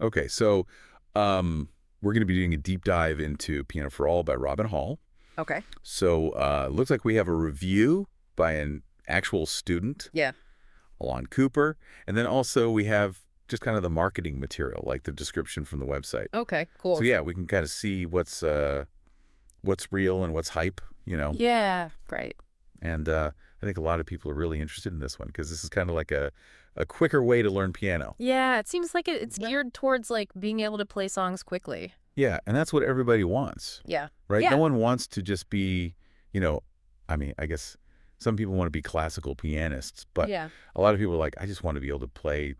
Okay, so we're going to be doing a deep dive into Pianoforall by Robin Hall. Okay. So it looks like we have a review by an actual student, Yeah. Alon Cooper, and then also we have just kind of the marketing material, like the description from the website. Okay, So cool. yeah, we can kind of see what's real and what's hype. Yeah, right. And I think a lot of people are really interested in this one because this is kind of like a quicker way to learn piano. Yeah, it seems like it's geared towards like being able to play songs quickly. Yeah, and that's what everybody wants, Yeah. right? No Yeah. one wants to just be, you know, I mean, I guess some people want to be classical pianists, but Yeah. a lot of people are like, I just want to be able to play,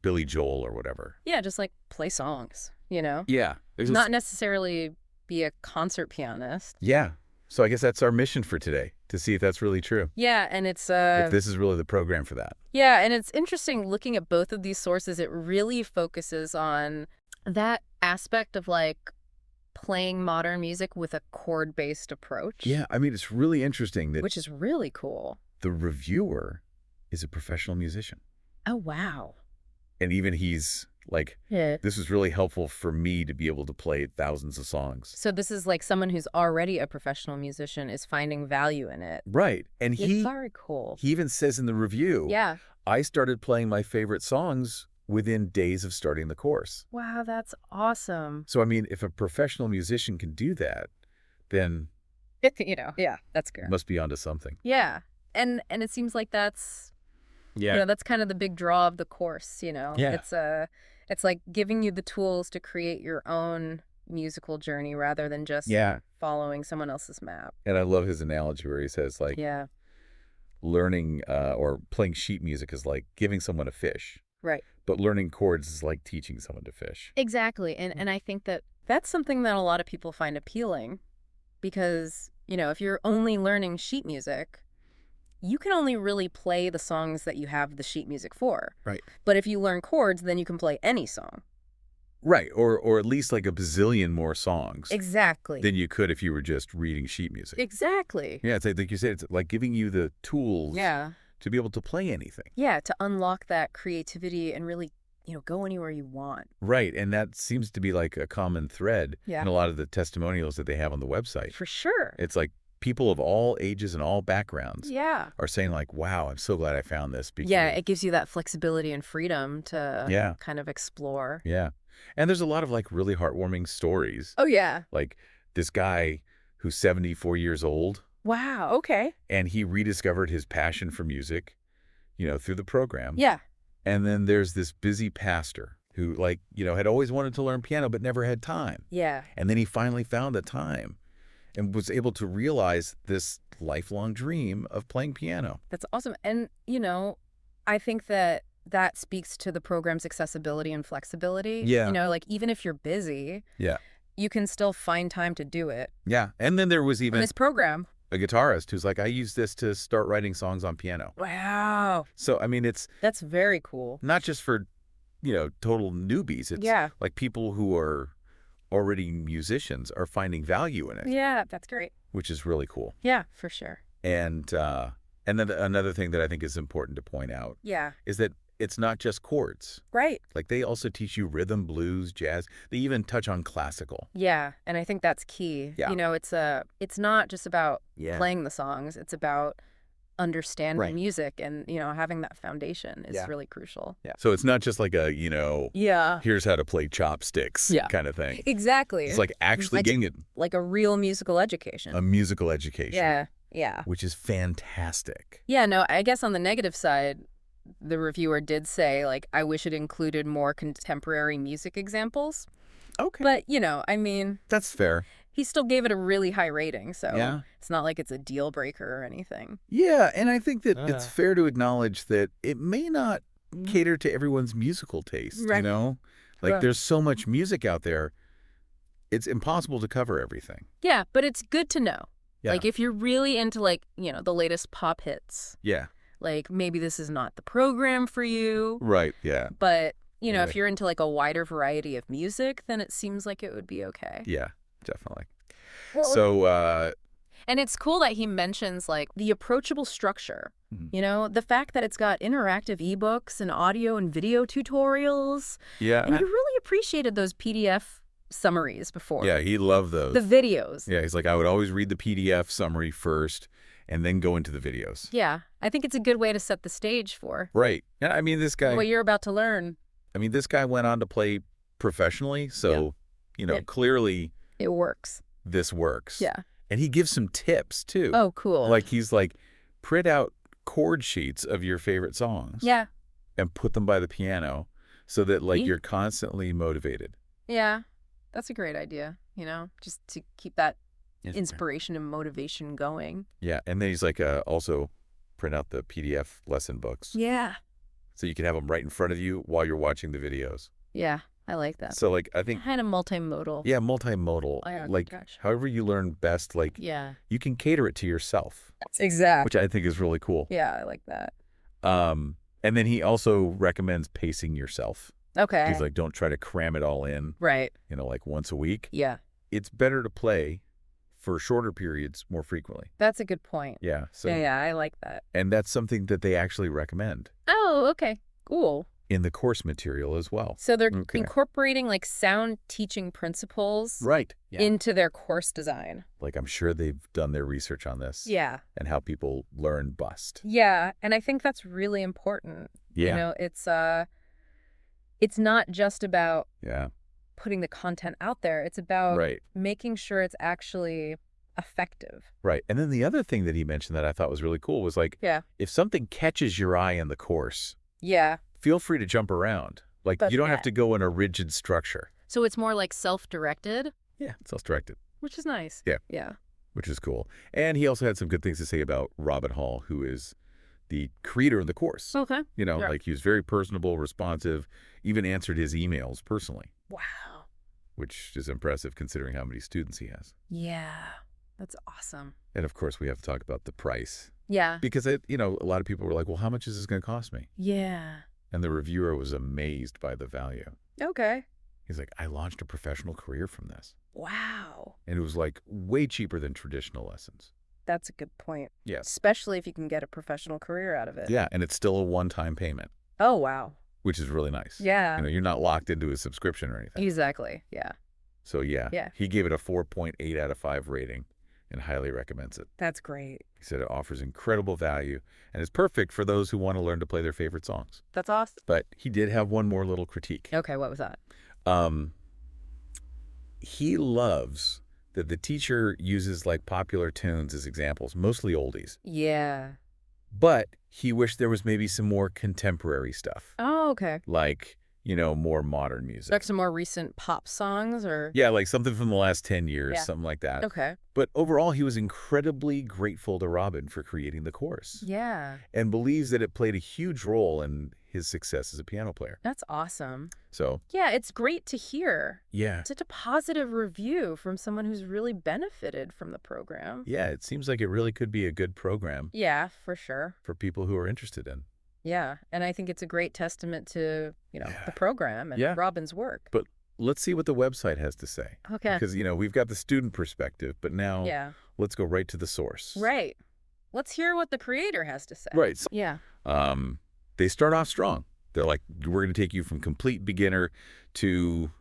Billy Joel or whatever. Yeah, just like play songs, you know? Yeah. Not necessarily be a concert pianist. Yeah. So I guess that's our mission for today, to see if that's really true. Yeah, and it's If this is really the program for that. yeah, and it's interesting looking at both of these sources. It really focuses on that aspect of like playing modern music with a chord-based approach. Yeah, I mean, it's really interesting that Which is really cool. the reviewer is a professional musician. Oh, wow. And even he's like, Yeah. this was really helpful for me to be able to play thousands of songs. So this is like someone who's already a professional musician is finding value in it. Right. And It's very cool. he even says in the review, Yeah. I started playing my favorite songs within days of starting the course. Wow, that's awesome. So, I mean, if a professional musician can do that, then Yeah, that's good. it must be onto something. Yeah. And it seems like that's Yeah. that's kind of the big draw of the course. Yeah. It's like giving you the tools to create your own musical journey rather than just Yeah. following someone else's map. And I love his analogy where he says, like, Yeah. learning or playing sheet music is like giving someone a fish, Right. but learning chords is like teaching someone to fish. Exactly. And I think that that's something that a lot of people find appealing because, if you're only learning sheet music, you can only really play the songs that you have the sheet music for. Right. But if you learn chords, then you can play any song. Right. Or at least like a bazillion more songs Exactly. than you could if you were just reading sheet music. Exactly. Yeah, it's like you said, it's like giving you the tools Yeah. to be able to play anything. Yeah, to unlock that creativity and really, go anywhere you want. Right. And that seems to be like a common thread Yeah. in a lot of the testimonials that they have on the website. For sure. It's like people of all ages and all backgrounds Yeah. are saying like, wow, I'm so glad I found this. Because, Yeah, it gives you that flexibility and freedom to Yeah. kind of explore. Yeah. And there's a lot of like really heartwarming stories. Oh, yeah. Like this guy who's 74 years old Wow. Okay. and he rediscovered his passion for music, through the program. Yeah. And then there's this busy pastor who had always wanted to learn piano but never had time. Yeah. And then he finally found the time and was able to realize this lifelong dream of playing piano. That's awesome. And, I think that speaks to the program's accessibility and flexibility. Yeah. Like even if you're busy, Yeah. you can still find time to do it. Yeah. And then there was And even this program. a guitarist who's like, I use this to start writing songs on piano. Wow. So, I mean, it's That's very cool. not just for, total newbies. It's Yeah. like people who are already musicians are finding value in it, Yeah, that's great. which is really cool. Yeah, for sure. And then another thing that I think is important to point out Yeah. is that it's not just chords. Right. Like they also teach you rhythm, blues, jazz. They even touch on classical. Yeah, and I think that's key. Yeah. It's not just about Yeah. playing the songs. It's about understanding Right. music and, having that foundation is Yeah. really crucial. Yeah. So it's not just like a, Yeah. here's how to play chopsticks Yeah. kind of thing. Exactly. It's like actually getting it like a real musical education. a musical education. Yeah. Yeah. Which is fantastic. Yeah, no, I guess on the negative side, the reviewer did say, like, I wish it included more contemporary music examples. Okay. But, I mean, That's fair. he still gave it a really high rating, so Yeah. it's not like it's a deal breaker or anything. Yeah, and I think that it's fair to acknowledge that it may not cater to everyone's musical taste, Right. Like Right. there's so much music out there, it's impossible to cover everything. Yeah, but it's good to know. Yeah. Like, if you're really into, like, the latest pop hits, Yeah. like, maybe this is not the program for you. Right, yeah. But, Yeah. if you're into, like, a wider variety of music, then it seems like it would be okay. Yeah, definitely. Well, So, And it's cool that he mentions, like, the approachable structure. Mhm. You know, the fact that it's got interactive eBooks and audio and video tutorials. Yeah. And he really appreciated those PDF summaries before. Yeah, he loved The those. videos. Yeah, he's like, I would always read the PDF summary first and then go into the videos. Yeah, I think it's a good way to set the stage for Right. Yeah, I mean, this guy, what you're about to learn. this guy went on to play professionally, so, clearly It works. this works. Yeah. And he gives some tips, too. Oh, cool. Like, he's like, print out chord sheets of your favorite songs. Yeah. And put them by the piano so that, like, Yeah. you're constantly motivated. Yeah, that's a great idea, just to keep that inspiration and motivation going. Yeah, and then he's like, also print out the PDF lesson books. Yeah. So you can have them right in front of you while you're watching the videos. Yeah, I like that. So, like, I think, Kind of multimodal. yeah, multimodal. Oh, yeah, like, gotcha. however you learn best, like, Yeah. you can cater it to yourself, Exactly. which I think is really cool. Yeah, I like that. And then he also recommends pacing yourself. Okay. He's like, don't try to cram it all in, Right. like once a week. Yeah. It's better to play for shorter periods more frequently. That's a good point. Yeah. So, Yeah, I like that. And that's something that they actually recommend Oh, okay. Cool. in the course material as well. So they're Okay. incorporating, like, sound teaching principles Right. Yeah. into their course design. Like, I'm sure they've done their research on this. Yeah. And how people learn bust. Yeah, and I think that's really important. Yeah. It's not just about Yeah. putting the content out there. It's about Right. making sure it's actually effective. Right. And then the other thing that he mentioned that I thought was really cool was like, Yeah. if something catches your eye in the course, Yeah. feel free to jump around. Like, But you don't have yeah. to go in a rigid structure. So it's more like self-directed, Yeah. Self-directed, which is nice. Yeah. Yeah. which is cool. And he also had some good things to say about Robin Hall, who is the creator of the course. Okay. Yeah. Like, he was very personable, responsive, even answered his emails personally, Wow. which is impressive considering how many students he has. Yeah. That's awesome. And of course, we have to talk about the price Yeah. because a lot of people were like, well, how much is this going to cost me? Yeah. And the reviewer was amazed by the value. Okay. He's like, I launched a professional career from this. Wow. And it was like way cheaper than traditional lessons. That's a good point. Yes. Especially if you can get a professional career out of it. Yeah. And it's still a one-time payment, Oh, wow. which is really nice. Yeah. You're not locked into a subscription or anything. Exactly. Yeah. So, yeah. Yeah. He gave it a 4.8 out of 5 rating and highly recommends it. That's great. He said it offers incredible value and is perfect for those who want to learn to play their favorite songs. That's awesome. But he did have one more little critique. Okay, what was that? He loves that the teacher uses like popular tunes as examples, mostly oldies. Yeah. But he wished there was maybe some more contemporary stuff, Oh, okay. like, more modern music. Like some more recent pop songs or? Yeah, like something from the last 10 years, Yeah. something like that. Okay. But overall, he was incredibly grateful to Robin for creating the course Yeah. and believes that it played a huge role in his success as a piano player. That's awesome. So, Yeah, it's great to hear. yeah. Such a positive review from someone who's really benefited from the program. Yeah, it seems like it really could be a good program Yeah, for sure. for people who are interested in. Yeah, and I think it's a great testament to, Yeah. the program and Yeah. Robin's work. But let's see what the website has to say. Okay. Because, we've got the student perspective, but now Yeah. let's go right to the source. Right. Let's hear what the creator has to say. Right. So, Yeah. they start off strong. They're like, we're going to take you from complete beginner to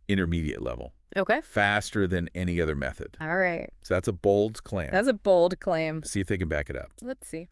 intermediate level, Okay. faster than any other method. All right. So that's a bold claim. That's a bold claim. See if they can back it up. Let's see.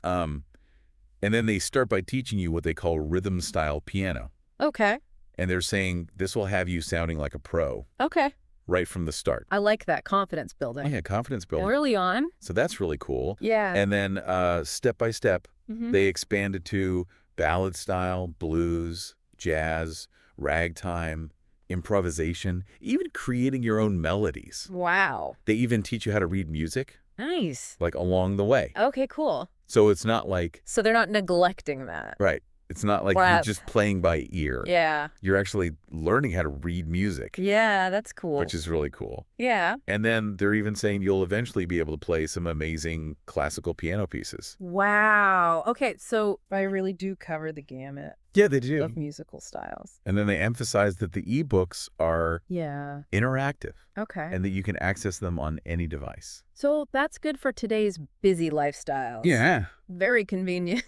And then they start by teaching you what they call rhythm style piano. Okay. And they're saying this will have you sounding like a pro Okay. right from the start. I like that confidence Oh, building. yeah, confidence building. Early on. So that's really cool. Yeah. And then step by step, Mhm. they expanded to ballad style, blues, jazz, ragtime, improvisation, even creating your own melodies. Wow. They even teach you how to read music, Nice. like along the way. Okay, cool. So it's not like, So they're not neglecting that. right, it's not like Wow. you're just playing by ear. Yeah. You're actually learning how to read music, Yeah, that's cool. which is really cool. Yeah. And then they're even saying you'll eventually be able to play some amazing classical piano pieces. Wow. Okay, so I really do cover the gamut Yeah, they do. of musical styles. And then they emphasize that the eBooks are Yeah. interactive Okay. and that you can access them on any device. So that's good for today's busy lifestyles. Yeah. Very convenient.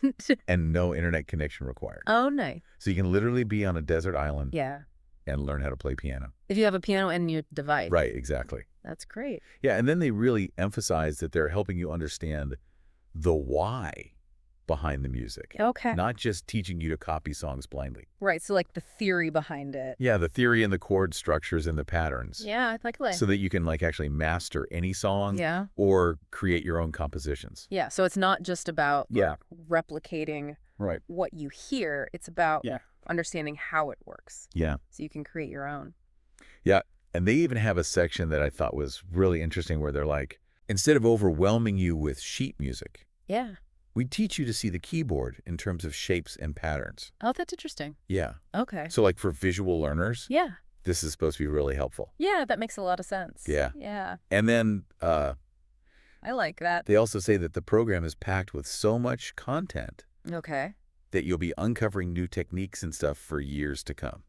And no internet connection required. Oh, nice. So you can literally be on a desert island Yeah. and learn how to play piano. If you have a piano in your device. Right, exactly. That's great. Yeah, and then they really emphasize that they're helping you understand the why behind the music. Okay. Not just teaching you to copy songs blindly. Right, so like the theory behind it. Yeah, the theory and the chord structures and the patterns. Yeah, I like that. So that you can like actually master any song Yeah. or create your own compositions. Yeah, so it's not just about Yeah. replicating Right. what you hear. It's about Yeah. understanding how it works. Yeah. So you can create your own. Yeah. And they even have a section that I thought was really interesting where they're like, instead of overwhelming you with sheet music, Yeah. we teach you to see the keyboard in terms of shapes and patterns. Oh, that's interesting. Yeah. Okay. So like for visual learners, Yeah. this is supposed to be really helpful. Yeah, that makes a lot of sense. Yeah. Yeah. And then I like that. they also say that the program is packed with so much content Okay. that you'll be uncovering new techniques and stuff for years to come.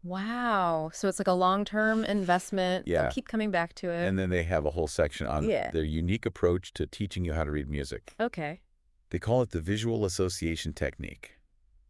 Wow. So it's like a long-term investment. Yeah. They'll keep coming back to it. And then they have a whole section on Yeah. their unique approach to teaching you how to read music. Okay. They call it the visual association technique.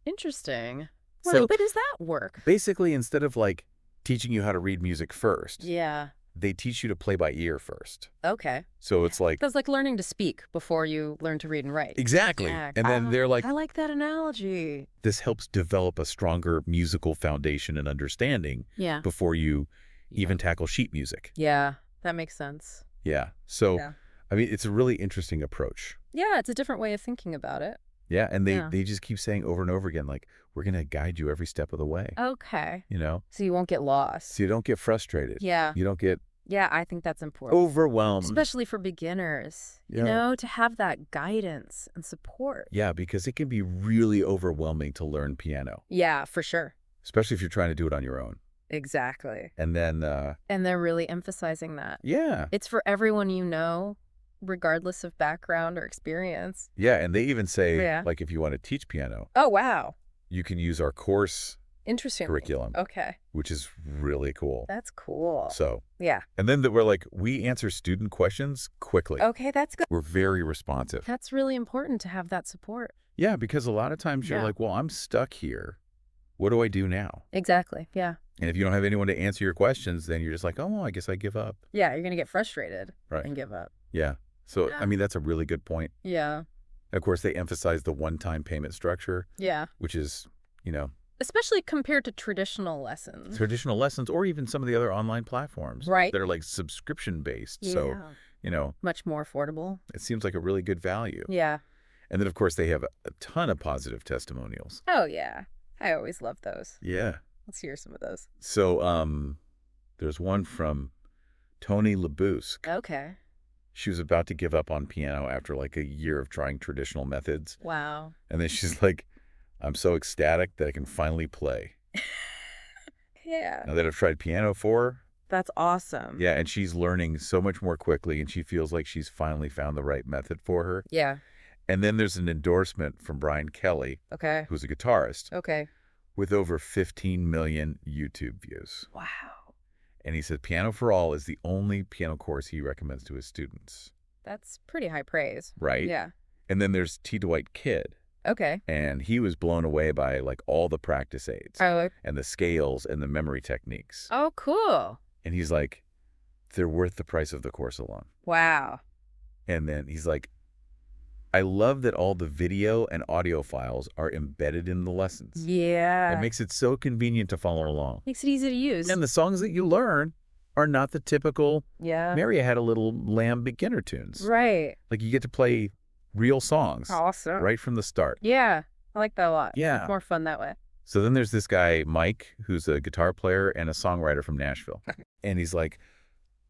Interesting. So- But does that work? Basically, instead of like teaching you how to read music first, Yeah. they teach you to play by ear first. Okay. So it's like, That's like learning to speak before you learn to read and write. exactly. Yeah. And then they're like, I like that analogy. this helps develop a stronger musical foundation and understanding Yeah. before you even tackle sheet music. Yeah. That makes sense. Yeah. So, Yeah. I mean, it's a really interesting approach. Yeah, it's a different way of thinking about it. Yeah. And they, Yeah. they just keep saying over and over again, like, we're going to guide you every step of the way, Okay. you know, So you won't get lost. so you don't get frustrated. Yeah. You don't get Yeah, I think that's important. overwhelmed. Especially for beginners, Yeah. you know, to have that guidance and support. Yeah, because it can be really overwhelming to learn piano, Yeah, for sure. especially if you're trying to do it on your own. Exactly. And then, And they're really emphasizing that. yeah. It's for everyone you know, regardless of background or experience. Yeah, and they even say, Yeah. like, if you want to teach piano, Oh, wow. you can use our course Interesting. curriculum, Okay. which is really cool. That's cool. So, Yeah. and then we're like, we answer student questions quickly. Okay, that's good. We're very responsive. That's really important to have that support. Yeah, because a lot of times you're Yeah. like, well, I'm stuck here. What do I do now? Exactly. Yeah. And if you don't have anyone to answer your questions, then you're just like, oh, I guess I give up. Yeah, you're going to get frustrated Right. and give up. Yeah. So, Yeah. I mean, that's a really good point. Yeah. Of course, they emphasize the one-time payment structure, Yeah. which is, you know, Especially compared to traditional lessons. traditional lessons or even some of the other online platforms Right. that are like subscription-based. Yeah. So, you know, Much more affordable. it seems like a really good value. Yeah. And then, of course, they have a ton of positive testimonials. Oh, yeah. I always love those. Yeah. Let's hear some of those. So, there's one from Tony Labousk. Okay. She was about to give up on piano after like a year of trying traditional methods. Wow. And then she's like, I'm so ecstatic that I can finally play. Yeah. Now that I've tried Pianoforall, That's awesome. yeah, and she's learning so much more quickly, and she feels like she's finally found the right method for her. Yeah. And then there's an endorsement from Brian Kelly, Okay. who's a guitarist, Okay. with over 15 million YouTube views. Wow. And he said Pianoforall is the only piano course he recommends to his students. That's pretty high praise. Right? Yeah. And then there's T. Dwight Kidd, Okay. and he was blown away by like all the practice aids Oh, and the scales and the memory techniques. oh, cool. And he's like, they're worth the price of the course alone. Wow. And then he's like, I love that all the video and audio files are embedded in the lessons. Yeah. It makes it so convenient to follow along. Makes it easy to use. And the songs that you learn are not the typical Yeah. Mary Had a Little Lamb beginner tunes. Right. Like you get to play real songs Awesome. right from the start. Yeah. I like that a lot. Yeah. It's more fun that way. So then there's this guy, Mike, who's a guitar player and a songwriter from Nashville. And he's like,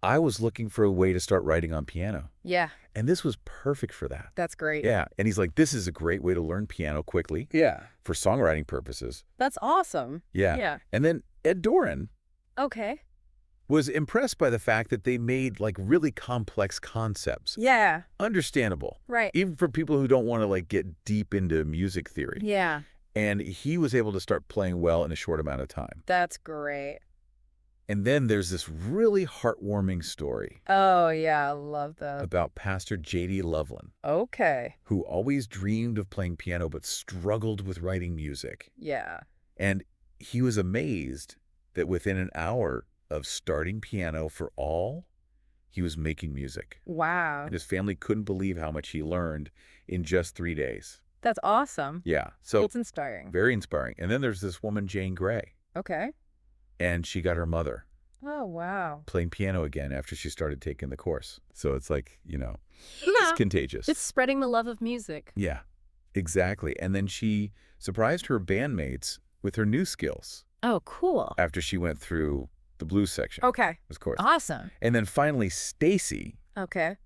I was looking for a way to start writing on piano. Yeah, And this was perfect for that. that's great. Yeah. And he's like, this is a great way to learn piano quickly Yeah. for songwriting purposes. That's awesome. Yeah. Yeah. And then Ed Doran Okay. was impressed by the fact that they made like really complex concepts. Yeah. Understandable. Right. Even for people who don't want to like get deep into music theory. Yeah. And he was able to start playing well in a short amount of time. That's great. And then there's this really heartwarming story Oh, yeah. I love that. about Pastor J.D. Loveland, Okay. who always dreamed of playing piano but struggled with writing music. Yeah. And he was amazed that within an hour of starting Piano for All, he was making music. Wow. And his family couldn't believe how much he learned in just 3 days. That's awesome. Yeah. So It's inspiring. very inspiring. And then there's this woman, Jane Grey, Okay. and she got her mother Oh, wow. playing piano again after she started taking the course. So it's like, Yeah. it's contagious. It's spreading the love of music. Yeah, exactly. And then she surprised her bandmates with her new skills Oh, cool. after she went through the blues section, Okay. of course. Awesome. And then finally, Stacy, Okay.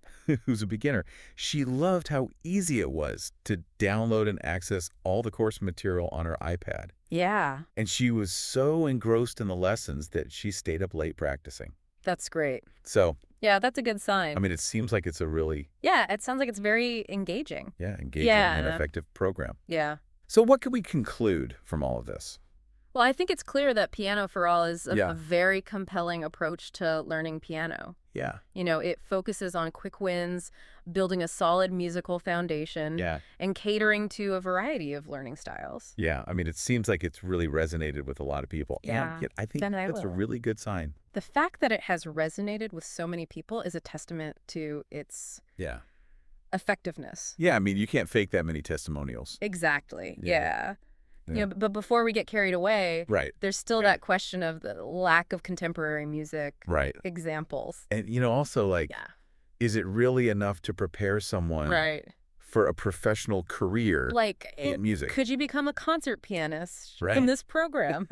who's a beginner, she loved how easy it was to download and access all the course material on her iPad. Yeah. And she was so engrossed in the lessons that she stayed up late practicing. That's great. So, Yeah, that's a good sign. I mean, it seems like it's a really, Yeah, it sounds like it's very engaging. engaging Yeah. and effective program. Yeah. So what can we conclude from all of this? Well, I think it's clear that Pianoforall is Yeah. a very compelling approach to learning piano. Yeah. You know, it focuses on quick wins, building a solid musical foundation, Yeah. and catering to a variety of learning styles. Yeah. I mean, it seems like it's really resonated with a lot of people. Yeah, And yet I think then I that's a will. really good sign. The fact that it has resonated with so many people is a testament to its Yeah. effectiveness. Yeah. I mean, you can't fake that many testimonials. Exactly. Yeah. Yeah. Yeah. You know, but before we get carried away, Right. there's still that question of the lack of contemporary music Right. examples. And, also, like, Yeah. is it really enough to prepare someone Right. for a professional career Like, in music? could you become a concert pianist Right. from this program?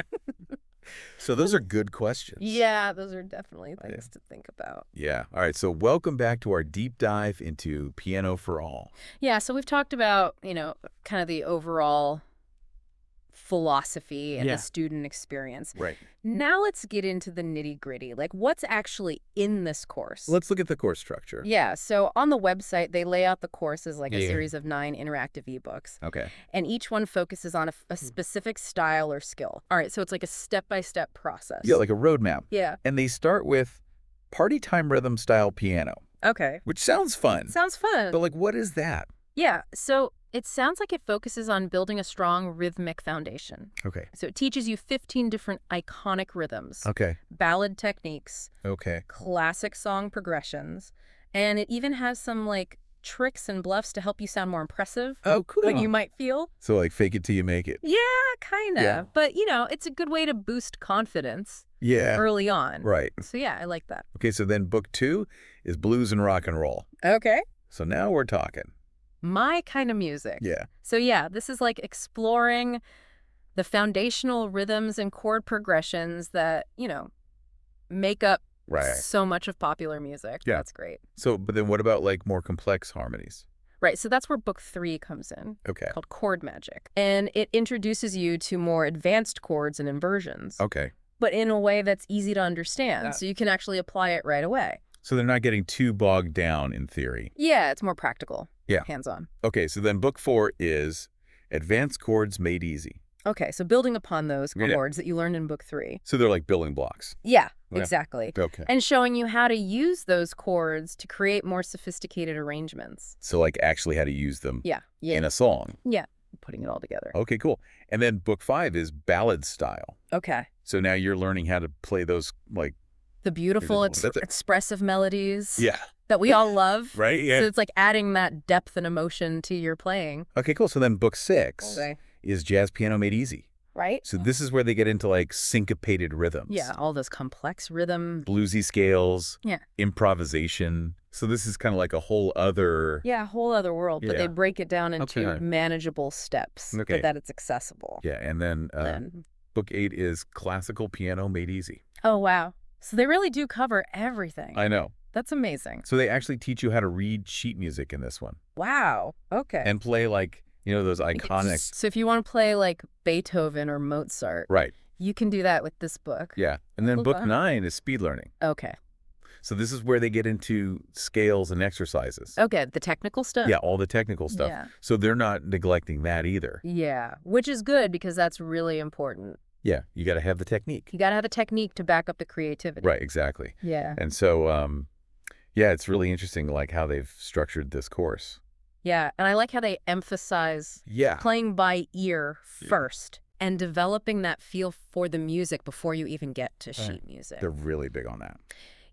So those are good questions. Yeah, those are definitely things to think about. Yeah. All right. So welcome back to our deep dive into Piano for All. Yeah, so we've talked about, kind of the overall philosophy and Yeah. the student experience. Right. Now let's get into the nitty-gritty. Like, what's actually in this course? Let's look at the course structure. Yeah, so on the website, they lay out the course as like a Yeah. series of 9 interactive eBooks. Okay. And each one focuses on a specific style or skill. All right, so it's like a step-by-step process. Yeah, like a roadmap. Yeah. And they start with party time rhythm style piano, Okay. which sounds fun. Sounds fun. But like, what is that? Yeah, so it sounds like it focuses on building a strong rhythmic foundation. Okay. So it teaches you 15 different iconic rhythms, Okay. ballad techniques, Okay. classic song progressions, and it even has some like tricks and bluffs to help you sound more impressive Oh, cool. than you might feel. So like fake it till you make it. Yeah, kind of. Yeah. But, it's a good way to boost confidence Yeah. early on. Right. So, yeah, I like that. Okay. So then book 2 is blues and rock and roll. Okay. So now we're talking. My kind of music. Yeah. So, yeah, this is like exploring the foundational rhythms and chord progressions that, make up Right. so much of popular music. Yeah. That's great. So, but then what about like more complex harmonies? Right. So that's where book 3 comes in, Okay. called Chord Magic. And it introduces you to more advanced chords and inversions, Okay. but in a way that's easy to understand. So you can actually apply it right away. So they're not getting too bogged down in theory. Yeah, it's more practical. Yeah. Hands-on. Okay. So then book 4 is advanced chords made easy. Okay, so building upon those Yeah. chords that you learned in book 3. So they're like building blocks. Yeah, Yeah. exactly. Okay. And showing you how to use those chords to create more sophisticated arrangements. So like actually how to use them Yeah. Yeah. in a song. Yeah. Putting it all together. Okay, cool. And then book 5 is ballad style. Okay. So now you're learning how to play those like, The beautiful, That's it. expressive melodies yeah, that we all love. right? So Yeah. it's like adding that depth and emotion to your playing. Okay, cool. So then book 6 Okay. is jazz piano made easy. Right? So this is where they get into like syncopated rhythms. Yeah, all those complex rhythm. Bluesy scales. Yeah. Improvisation. So this is kind of like a whole other. Yeah, a whole other world, but Yeah. they break it down into Okay. manageable steps Okay. so that it's accessible. Yeah, and then Then, book 8 is classical piano made easy. oh, wow. So they really do cover everything. I know. That's amazing. So they actually teach you how to read sheet music in this one. Wow. Okay. And play like, those iconic... So if you want to play like Beethoven or Mozart, Right. you can do that with this book. Yeah. And then Cool, book fun. 9 is speed learning. Okay. So this is where they get into scales and exercises. Okay, the technical stuff? Yeah, all the technical stuff. Yeah. So they're not neglecting that either. Yeah, which is good because that's really important. Yeah, you got to have the technique. You got to have the technique to back up the creativity. Right, exactly. Yeah. And so, yeah, it's really interesting like how they've structured this course. Yeah, and I like how they emphasize Yeah. playing by ear first and developing that feel for the music before you even get to sheet music. They're really big on that.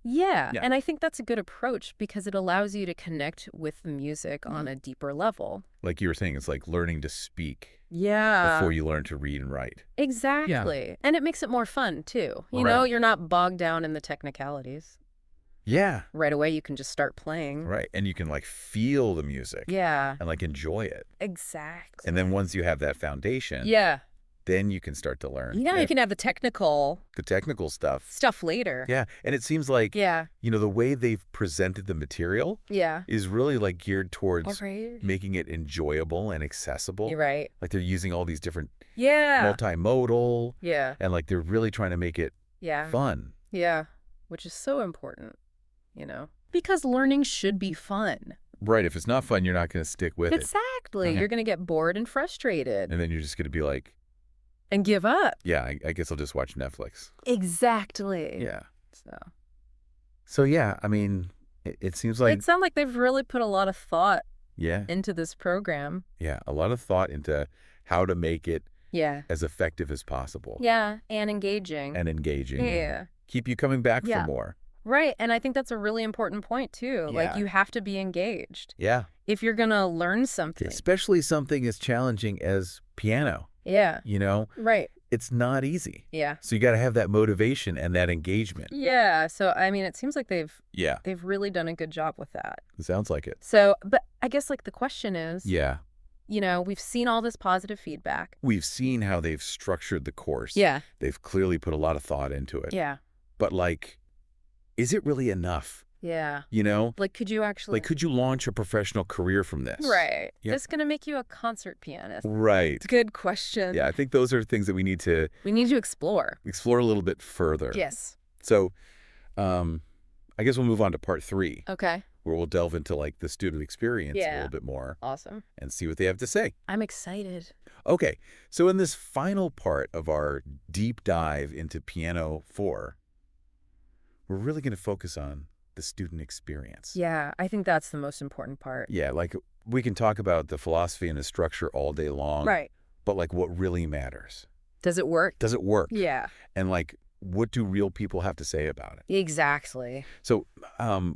Yeah, Yeah. and I think that's a good approach because it allows you to connect with the music on a deeper level. Like you were saying, it's like learning to speak Yeah. before you learn to read and write. Exactly. And it makes it more fun, too. You Right. know, you're not bogged down in the technicalities. Yeah. Right away, you can just start playing. Right. And you can like feel the music Yeah, and like enjoy it. exactly. And then once you have that foundation, Yeah. then you can start to learn. You can have the technical The technical stuff. stuff later. Yeah. And it seems like, Yeah. the way they've presented the material Yeah. is really like geared towards Right. making it enjoyable and accessible. You're right. Like they're using all these different Yeah. multimodal Yeah. and like they're really trying to make it Yeah. fun. Yeah. Which is so important, Because learning should be fun. Right. If it's not fun, you're not going to stick with it. Exactly. Okay. You're going to get bored and frustrated And then you're just going to be like, and give up. yeah, I guess I'll just watch Netflix. Exactly. Yeah. So Yeah, I mean, it seems like, it sounds like they've really put a lot of thought yeah, into this program. yeah, a lot of thought into how to make it Yeah. as effective as possible Yeah. And engaging. and engaging. Yeah. Keep you coming back Yeah. for more. Right. And I think that's a really important point, too. Like, Yeah. you have to be engaged. Yeah. If you're going to learn something. Especially something as challenging as piano, Yeah. Right. it's not easy. Yeah. So you got to have that motivation and that engagement. Yeah. So, I mean, it seems like they've Yeah. really done a good job with that. It sounds like it. So, but I guess, like, the question is, Yeah. we've seen all this positive feedback. We've seen how they've structured the course. Yeah. They've clearly put a lot of thought into it. Yeah. But like, is it really enough? Yeah. Like, could you actually... could you launch a professional career from this? Right. Yeah. It's going to make you a concert pianist. Right. Good question. Yeah, I think those are things that we need to We need to explore. explore a little bit further. Yes. So, I guess we'll move on to part 3, Okay. where we'll delve into like the student experience a Yeah. little bit more Awesome. and see what they have to say. I'm excited. Okay, so in this final part of our deep dive into Pianoforall, we're really going to focus on the student experience. Yeah, I think that's the most important part. Yeah, like we can talk about the philosophy and the structure all day long. Right. But like what really matters? Does it work? Does it work? Yeah. And like what do real people have to say about it? Exactly. So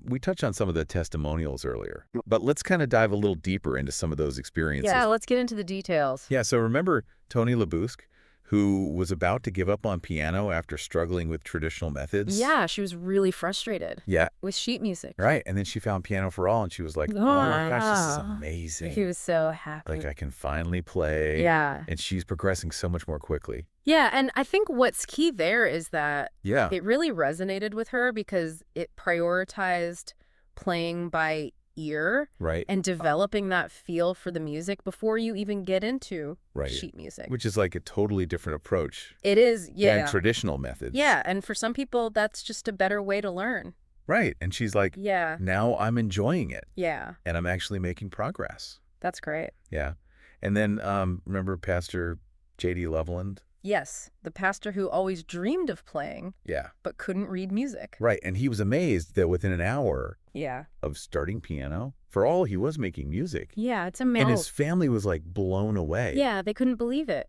we touched on some of the testimonials earlier, but let's kind of dive a little deeper into some of those experiences. Yeah, let's get into the details. Yeah, so remember Tony Labusque, who was about to give up on piano after struggling with traditional methods? Yeah, she was really frustrated Yeah, with sheet music. right. And then she found Pianoforall and she was like, oh my gosh, this is Ah. amazing. She was so happy. Like I can finally play. Yeah. And she's progressing so much more quickly. Yeah, and I think what's key there is that Yeah. it really resonated with her because it prioritized playing by ear Right. and developing that feel for the music before you even get into Right. sheet music. Which is like a totally different approach It is, yeah. than traditional methods. Yeah, and for some people, that's just a better way to learn. Right. And she's like, Yeah, now I'm enjoying it yeah, and I'm actually making progress. that's great. Yeah. And then remember Pastor J.D. Loveland? Yes, the pastor who always dreamed of playing Yeah. but couldn't read music. Right. And he was amazed that within an hour Yeah. of starting piano, for all he was making music. Yeah, it's And amazing. his family was like blown away Yeah, they couldn't believe it.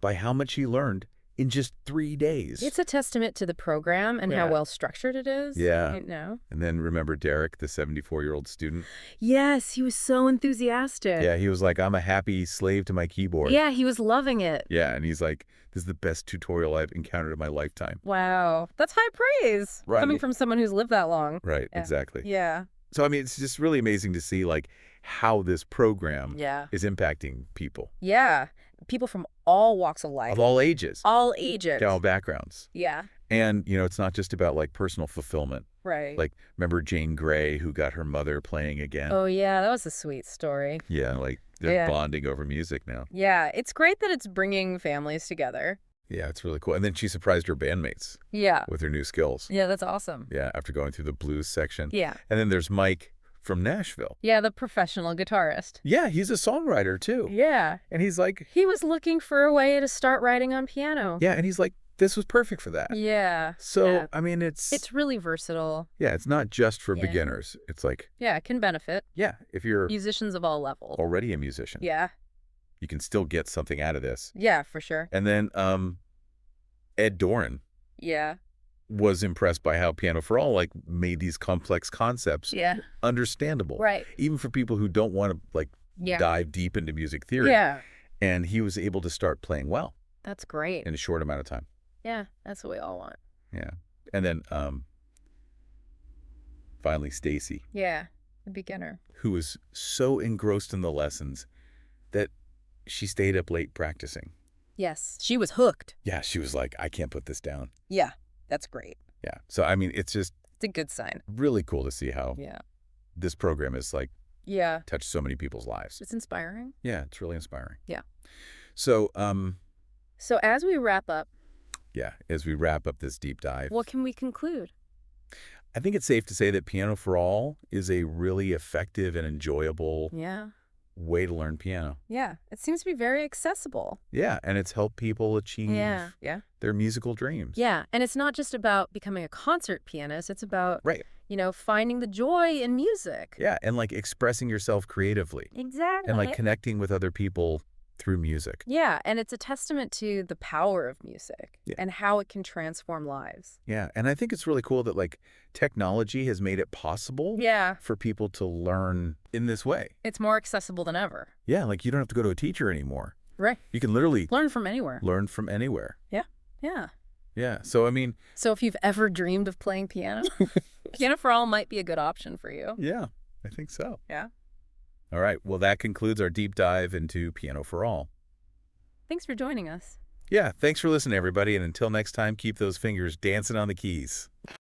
by how much he learned in just 3 days. It's a testament to the program and how Yeah. well structured it is. Yeah. Right now. And then remember Derek, the 74-year-old student? Yes, he was so enthusiastic. Yeah, he was like, I'm a happy slave to my keyboard. Yeah, he was loving it. Yeah, and he's like, this is the best tutorial I've encountered in my lifetime. Wow. That's high praise. Right. Coming from someone who's lived that long. Right, Yeah. exactly. Yeah. So, I mean, it's just really amazing to see, like, how this program Yeah. is impacting people. Yeah. People from all walks of life. Of all ages. All ages. All backgrounds. Yeah. And, it's not just about, like, personal fulfillment. Right. Like, remember Jane Grey, who got her mother playing again? Oh, yeah, that was a sweet story. Yeah, like, they're bonding over music now. Yeah, it's great that it's bringing families together. Yeah, it's really cool. And then she surprised her bandmates. Yeah. With her new skills. Yeah, that's awesome. Yeah, after going through the blues section. Yeah. And then there's Mike from Nashville. Yeah, the professional guitarist. Yeah, he's a songwriter, too. Yeah. And he's like... He was looking for a way to start writing on piano. Yeah, and he's like, this was perfect for that. Yeah. So, yeah. I mean, it's really versatile. Yeah, it's not just for beginners. It's like... Yeah, it can benefit. Yeah, if you're... Musicians of all levels. Already a musician. Yeah. You can still get something out of this. Yeah, for sure. And then Ed Doran. Yeah. Was impressed by how Pianoforall, like, made these complex concepts understandable. Right. Even for people who don't want to, like, dive deep into music theory. Yeah. And he was able to start playing well. That's great. In a short amount of time. Yeah, that's what we all want. Yeah. And then finally Stacy. Yeah, the beginner. Who was so engrossed in the lessons that she stayed up late practicing. Yes, she was hooked. Yeah, she was like, I can't put this down. Yeah, that's great. Yeah. So, I mean, it's just... It's a good sign. Really cool to see how this program is, like, touched so many people's lives. It's inspiring. Yeah, it's really inspiring. Yeah. So, So as we wrap up... Yeah, as we wrap up this deep dive... What can we conclude? I think it's safe to say that Pianoforall is a really effective and enjoyable... way to learn piano. Yeah, it seems to be very accessible. Yeah, and it's helped people achieve their musical dreams. Yeah, and it's not just about becoming a concert pianist. It's about, right. Finding the joy in music. Yeah, and like expressing yourself creatively. Exactly. And like connecting with other people through music. Yeah, and it's a testament to the power of music and how it can transform lives. Yeah, and I think it's really cool that like technology has made it possible for people to learn in this way. It's more accessible than ever. Yeah, like you don't have to go to a teacher anymore. Right. You can literally learn from anywhere. Learn from anywhere. Yeah. Yeah. Yeah. So, I mean... So if you've ever dreamed of playing piano, Pianoforall might be a good option for you. Yeah, I think so. Yeah. All right. Well, that concludes our deep dive into Pianoforall. Thanks for joining us. Yeah. Thanks for listening, everybody. And until next time, keep those fingers dancing on the keys.